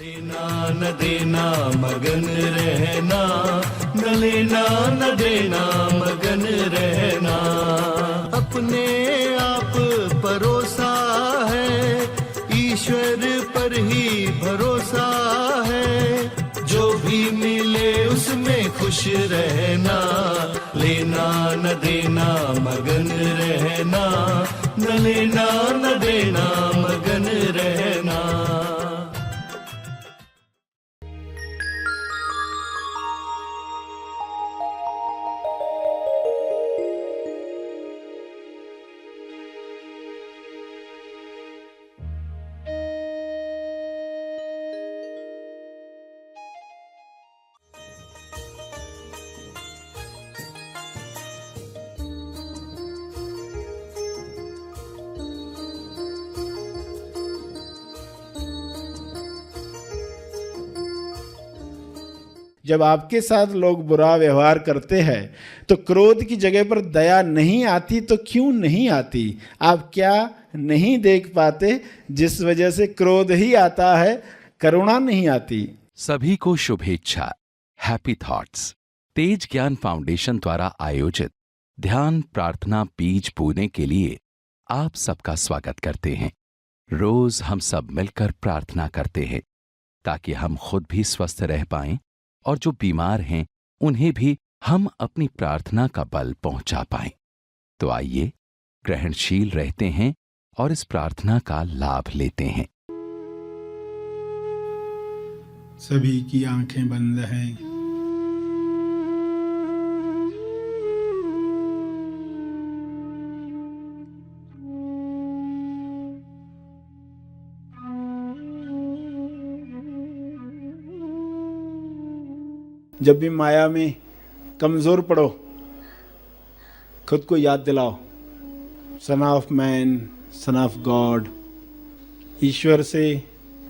लेना न देना मगन रहना, न लेना न देना मगन रहना। अपने आप परोसा है, ईश्वर पर ही भरोसा है। जो भी मिले उसमें खुश रहना, लेना न देना मगन रहना, न लेना न देना मगन रहना। जब आपके साथ लोग बुरा व्यवहार करते हैं तो क्रोध की जगह पर दया नहीं आती, तो क्यों नहीं आती? आप क्या नहीं देख पाते जिस वजह से क्रोध ही आता है, करुणा नहीं आती? सभी को शुभेच्छा। हैप्पी थॉट्स तेज ज्ञान फाउंडेशन द्वारा आयोजित ध्यान प्रार्थना बीज बोने के लिए आप सबका स्वागत करते हैं। रोज हम सब मिलकर प्रार्थना करते हैं ताकि हम खुद भी स्वस्थ रह पाएं और जो बीमार हैं उन्हें भी हम अपनी प्रार्थना का बल पहुंचा पाएं। तो आइए ग्रहणशील रहते हैं और इस प्रार्थना का लाभ लेते हैं। सभी की आंखें बंद हैं। जब भी माया में कमज़ोर पड़ो, खुद को याद दिलाओ, son of man, son of God. ईश्वर से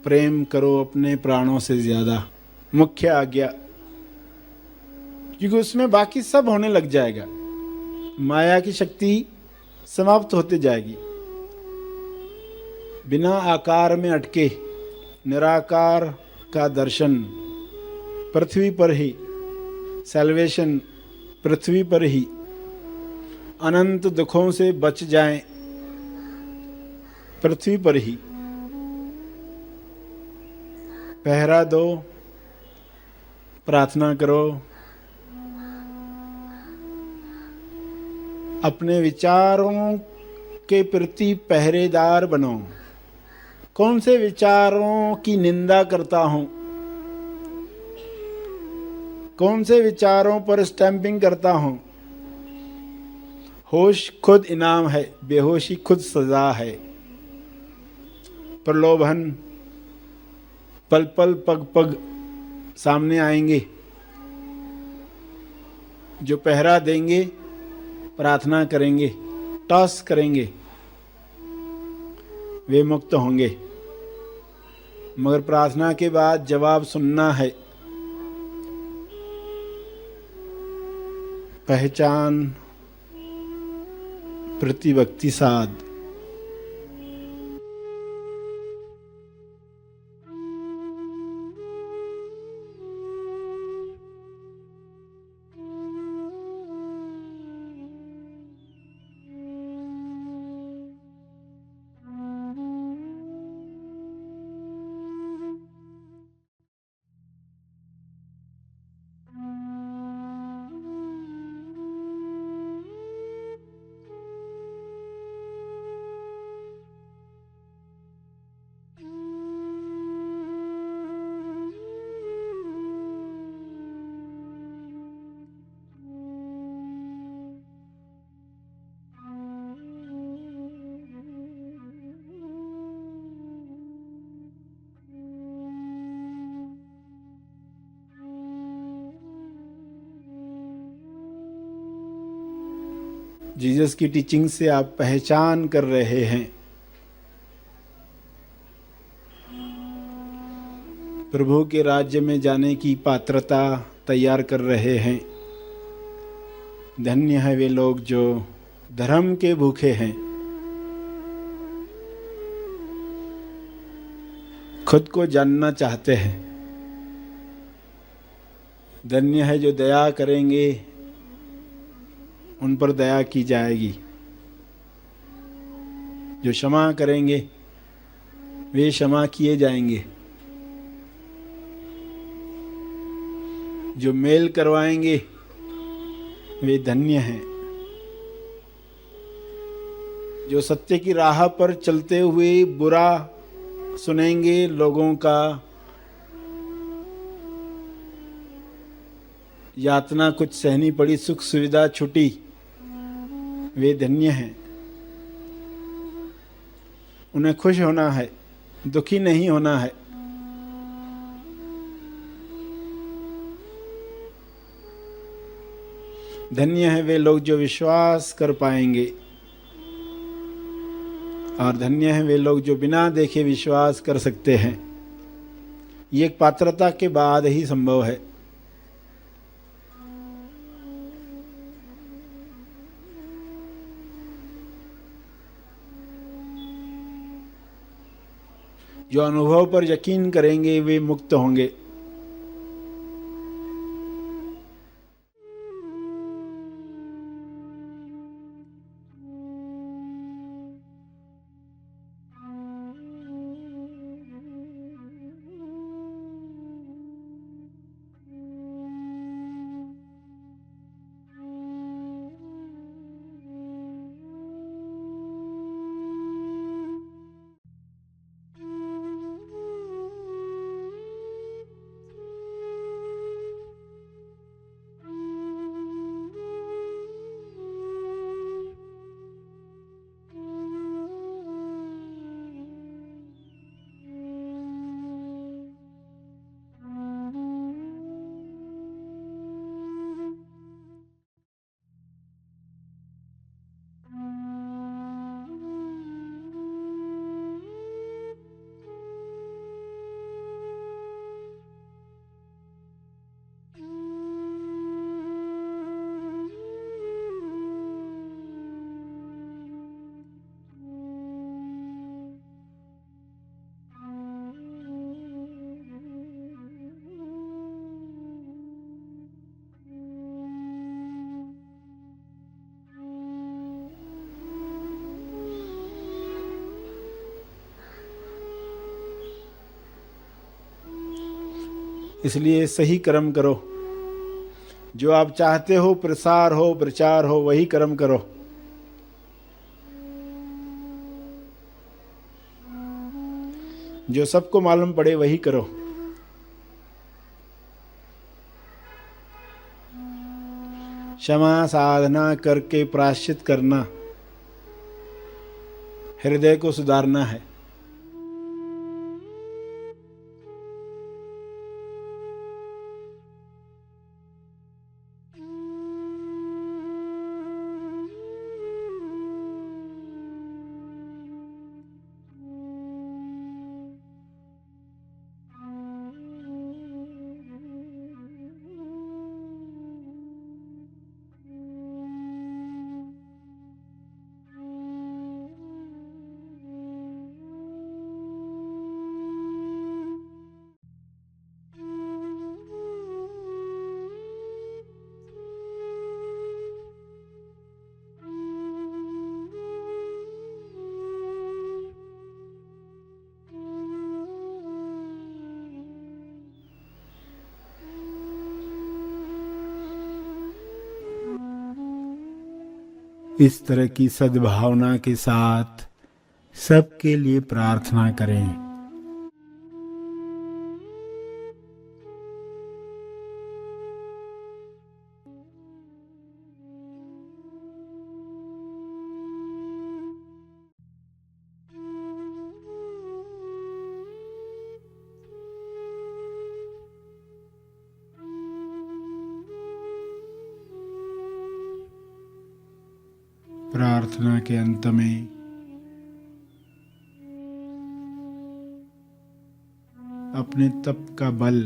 प्रेम करो अपने प्राणों से ज़्यादा, मुख्य आज्ञा, क्योंकि उसमें बाकी सब होने लग जाएगा। माया की शक्ति समाप्त होते जाएगी। बिना आकार में अटके निराकार का दर्शन पृथ्वी पर ही, सैल्वेशन पृथ्वी पर ही। अनंत दुखों से बच जाएं पृथ्वी पर ही। पहरा दो, प्रार्थना करो, अपने विचारों के प्रति पहरेदार बनो। कौन से विचारों की निंदा करता हूं, कौन से विचारों पर स्टैंपिंग करता हूं? होश खुद इनाम है, बेहोशी खुद सजा है। प्रलोभन पल पल पग पग सामने आएंगे। जो पहरा देंगे, प्रार्थना करेंगे, टॉस करेंगे, वे मुक्त होंगे। मगर प्रार्थना के बाद जवाब सुनना है। पहचान, प्रतिभक्ति साध। जीसस की टीचिंग से आप पहचान कर रहे हैं। प्रभु के राज्य में जाने की पात्रता तैयार कर रहे हैं। धन्य है वे लोग जो धर्म के भूखे हैं। खुद को जानना चाहते हैं। धन्य है जो दया करेंगे, उन पर दया की जाएगी। जो क्षमा करेंगे वे क्षमा किए जाएंगे। जो मेल करवाएंगे वे धन्य हैं। जो सत्य की राह पर चलते हुए बुरा सुनेंगे लोगों का, यातना कुछ सहनी पड़ी, सुख सुविधा छुटी, वे धन्य हैं। उन्हें खुश होना है, दुखी नहीं होना है। धन्य है वे लोग जो विश्वास कर पाएंगे, और धन्य है वे लोग जो बिना देखे विश्वास कर सकते हैं। ये एक पात्रता के बाद ही संभव है। जो अनुभव पर यकीन करेंगे वे मुक्त होंगे। इसलिए सही कर्म करो। जो आप चाहते हो, प्रसार हो, प्रचार हो, वही कर्म करो। जो सबको मालूम पड़े वही करो। क्षमा साधना करके प्रायश्चित करना हृदय को सुधारना है। इस तरह की सद्भावना के साथ सबके लिए प्रार्थना करें। प्रार्थना के अंत में अपने तप का बल,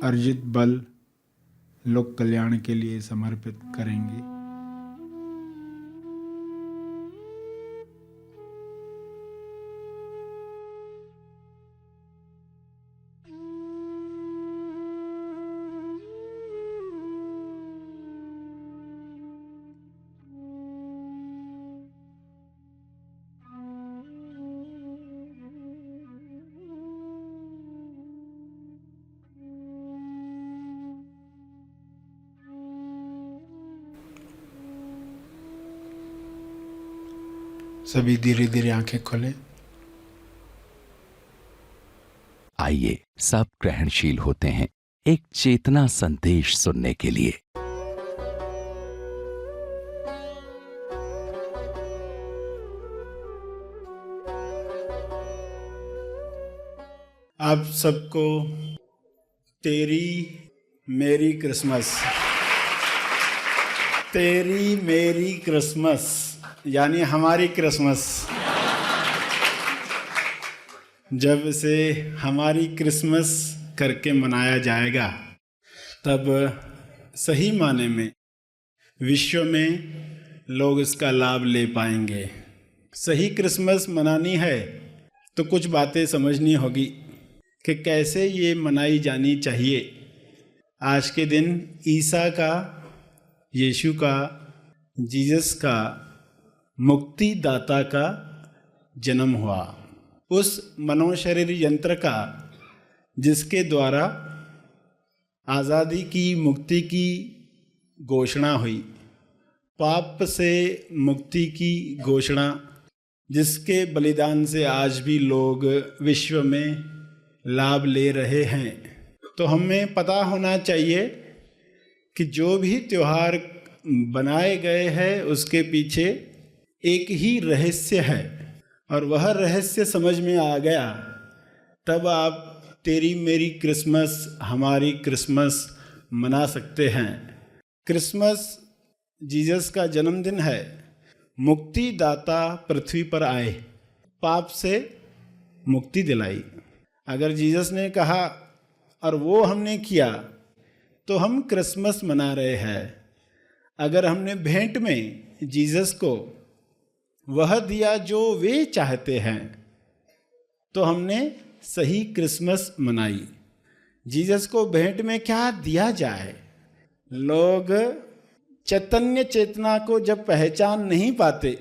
अर्जित बल लोक कल्याण के लिए समर्पित करेंगे। सभी धीरे धीरे आंखें खोलें। आइए सब ग्रहणशील होते हैं एक चेतना संदेश सुनने के लिए। आप सबको तेरी मेरी क्रिसमस। तेरी मेरी क्रिसमस यानी हमारी क्रिसमस। जब से हमारी क्रिसमस करके मनाया जाएगा तब सही माने में विश्व में लोग इसका लाभ ले पाएंगे। सही क्रिसमस मनानी है तो कुछ बातें समझनी होगी कि कैसे ये मनाई जानी चाहिए। आज के दिन ईसा का, यीशु का, जीसस का, मुक्तिदाता का जन्म हुआ। उस मनोशरीर यंत्र का जिसके द्वारा आज़ादी की, मुक्ति की घोषणा हुई, पाप से मुक्ति की घोषणा, जिसके बलिदान से आज भी लोग विश्व में लाभ ले रहे हैं। तो हमें पता होना चाहिए कि जो भी त्यौहार बनाए गए हैं उसके पीछे एक ही रहस्य है, और वह रहस्य समझ में आ गया तब आप तेरी मेरी क्रिसमस, हमारी क्रिसमस मना सकते हैं। क्रिसमस जीसस का जन्मदिन है। मुक्तिदाता पृथ्वी पर आए, पाप से मुक्ति दिलाई। अगर जीसस ने कहा और वो हमने किया तो हम क्रिसमस मना रहे हैं। अगर हमने भेंट में जीसस को वह दिया जो वे चाहते हैं तो हमने सही क्रिसमस मनाई। जीसस को भेंट में क्या दिया जाए? लोग चैतन्य चेतना को जब पहचान नहीं पाते,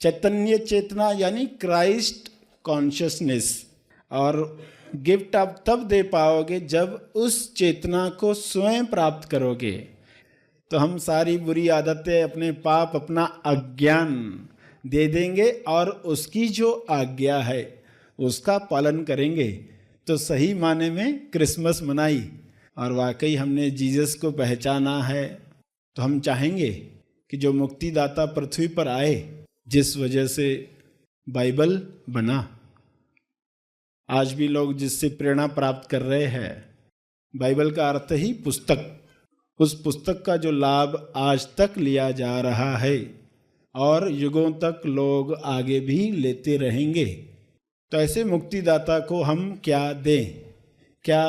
चैतन्य चेतना यानी क्राइस्ट कॉन्शियसनेस, और गिफ्ट आप तब दे पाओगे जब उस चेतना को स्वयं प्राप्त करोगे। तो हम सारी बुरी आदतें, अपने पाप, अपना अज्ञान दे देंगे और उसकी जो आज्ञा है उसका पालन करेंगे। तो सही माने में क्रिसमस मनाई और वाकई हमने जीसस को पहचाना है। तो हम चाहेंगे कि जो मुक्तिदाता पृथ्वी पर आए, जिस वजह से बाइबल बना, आज भी लोग जिससे प्रेरणा प्राप्त कर रहे हैं, बाइबल का अर्थ ही पुस्तक। उस पुस्तक का जो लाभ आज तक लिया जा रहा है और युगों तक लोग आगे भी लेते रहेंगे। तो ऐसे मुक्तिदाता को हम क्या दें? क्या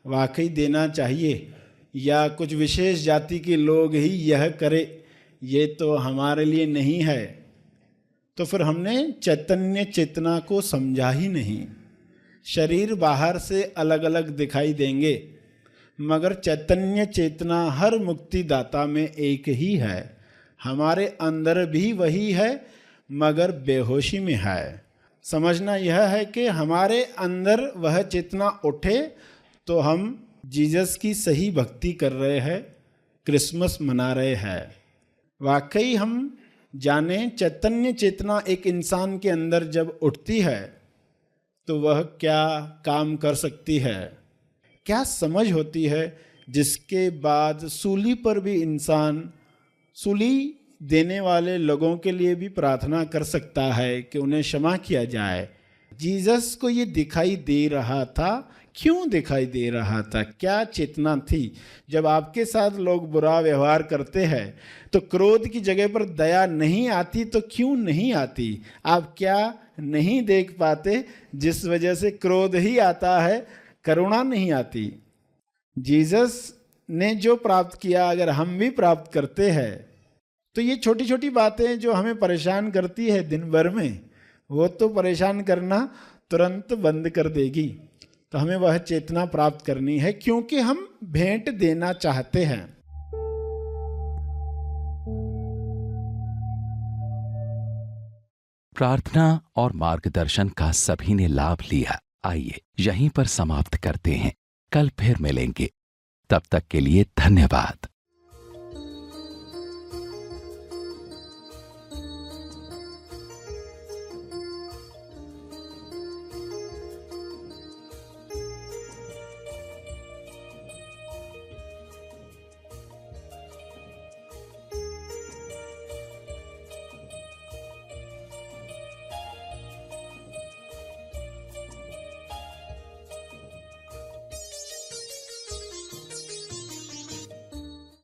वाकई देना चाहिए या कुछ विशेष जाति के लोग ही यह करें? ये तो हमारे लिए नहीं है। तो फिर हमने चैतन्य चेतना को समझा ही नहीं। शरीर बाहर से अलग अलग दिखाई देंगे मगर चैतन्य चेतना हर मुक्तिदाता में एक ही है। हमारे अंदर भी वही है मगर बेहोशी में है। समझना यह है कि हमारे अंदर वह चेतना उठे तो हम जीसस की सही भक्ति कर रहे हैं, क्रिसमस मना रहे हैं। वाकई हम जाने चैतन्य चेतना एक इंसान के अंदर जब उठती है तो वह क्या काम कर सकती है, क्या समझ होती है, जिसके बाद सूली पर भी इंसान सूली देने वाले लोगों के लिए भी प्रार्थना कर सकता है कि उन्हें क्षमा किया जाए। जीसस को ये दिखाई दे रहा था। क्यों दिखाई दे रहा था? क्या चेतना थी? जब आपके साथ लोग बुरा व्यवहार करते हैं तो क्रोध की जगह पर दया नहीं आती तो क्यों नहीं आती? आप क्या नहीं देख पाते जिस वजह से क्रोध ही आता है, करुणा नहीं आती? जीसस ने जो प्राप्त किया अगर हम भी प्राप्त करते हैं तो ये छोटी छोटी बातें जो हमें परेशान करती है दिन भर में, वो तो परेशान करना तुरंत बंद कर देगी। तो हमें वह चेतना प्राप्त करनी है क्योंकि हम भेंट देना चाहते हैं। प्रार्थना और मार्गदर्शन का सभी ने लाभ लिया। आइए यहीं पर समाप्त करते हैं, कल फिर मिलेंगे। तब तक के लिए धन्यवाद।